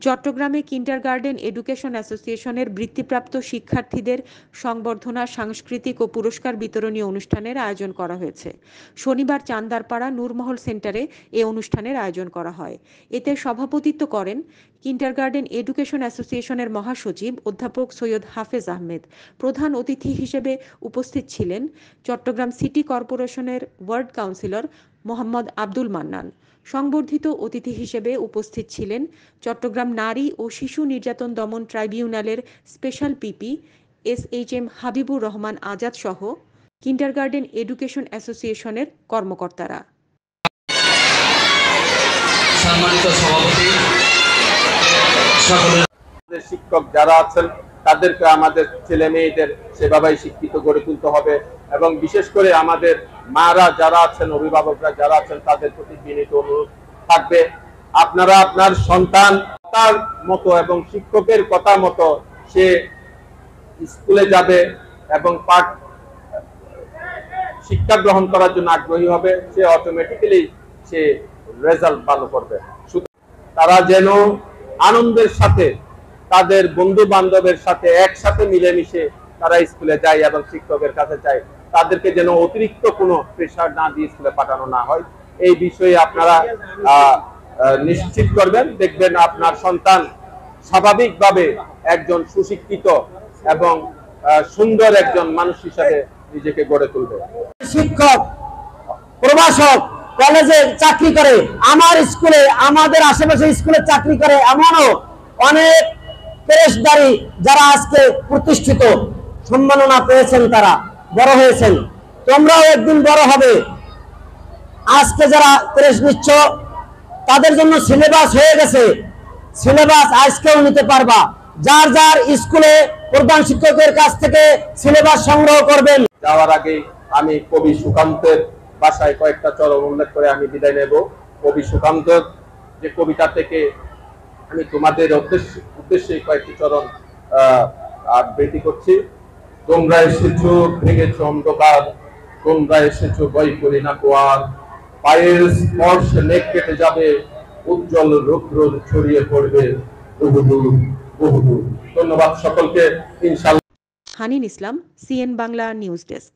চট্টগ্রামে kindergarten education অ্যাসোসিয়েশনের বৃত্তিপ্রাপ্ত শিক্ষার্থীদের সংবর্ধনা, সাংস্কৃতিক ও পুরস্কার বিতরণী অনুষ্ঠানের আয়োজন করা হয়েছে। শনিবার চান্দারপাড়া নূরমহল সেন্টারে এ অনুষ্ঠানের আয়োজন করা হয়। এতে সভাপতিত্ব করেন কিন্ডারগার্টেন এডুকেশন অ্যাসোসিয়েশনের মহাসচিব অধ্যাপক সৈয়দ হাফেজ আহমেদ। প্রধান অতিথি হিসেবে উপস্থিত ছিলেন চট্টগ্রাম সিটি কর্পোরেশনের ওয়ার্ড কাউন্সিলর মোহাম্মদ আব্দুল মান্নান। সংবর্ধিত অতিথি হিসেবে উপস্থিত ছিলেন চট্টগ্রাম নারী ও শিশু নির্যাতন দমন ট্রাইব্যুনালের special PP SHM Habibur Rahman Azad সহ কিন্ডারগার্টেন এডুকেশন অ্যাসোসিয়েশনের কর্মকর্তারা। সম্মানিত সভাপতি, সকলের শিক্ষক যারা আছেন তাদেরকে আমাদের ছেলে মেয়েদের সেভাবেই শিক্ষিত গড়ে তুলতে হবে এবং বিশেষ করে আমাদের মারা যারা আছেন, অভিভাবকরা যারা আছেন তাদের প্রতি বিনীত অনুরোধ থাকবে, আপনারা আপনার সন্তান তার মতো এবং শিক্ষকের কথা মতো সে স্কুলে যাবে এবং পাঠ শিক্ষা গ্রহণ করার জন্য আগ্রহী হবে, সে অটোমেটিক্যালি সে রেজাল্ট ভালো করবে। তারা যেন আনন্দের সাথে তাদের বন্ধু বান্ধবের সাথে একসাথে মিলেমিশে তারা স্কুলে যায় এবং শিক্ষকের কাছে যায়, তাদেরকে যেন অতিরিক্ত কোনো প্রেশার না দিয়ে স্কুলে পাঠানো না হয়, এই বিষয়ে আপনারা নিশ্চিত করবেন। দেখবেন আপনার সন্তান স্বাভাবিকভাবে একজন সুশিক্ষিত এবং সুন্দর একজন মানুষ হিসাবে নিজেকে গড়ে তুলবে। শিক্ষক, প্রভাষক কলেজে চাকরি করে, আমার স্কুলে, আমাদের আশেপাশে স্কুলে চাকরি করে এমনও অনেক পেশাদারী যারা আজকে প্রতিষ্ঠিত সম্মাননা পেয়েছেন, তারা বড় হয়েছেন। তোমরাও একদিন বড় হবে। আজকে যারা ক্রেশ নিচ্ছ তাদের জন্য সিলেবাস হয়ে গেছে, সিলেবাস আজকেও নিতে পারবা। যার যার স্কুলে প্রধান শিক্ষকের কাছ থেকে সিলেবাস সংগ্রহ করবেন। যাওয়ার আগে আমি কবি সুকান্তের ভাষায় কয়েকটা চরণ উল্লেখ করে আমি বিদায় নেব। কবি সুকান্তের যে কবিতা থেকে আমি তোমাদের উদ্দেশ্যে কয়েকটি চরণ আবৃত্তি করছি। তোমরা এসেছো ভেঙেছ অন্ধকার, তোমরা এসেছো বই করি না কোয়ার, পায়ের স্পর্শে নেক কেটে যাবে, উজ্জ্বল রুদ্র ছড়িয়ে পড়বে বহুদূর বহুদূর। ধন্যবাদ সকলকে। ইনশাআল্লাহ। হানিন ইসলাম, CN বাংলা নিউজ ডেস্ক।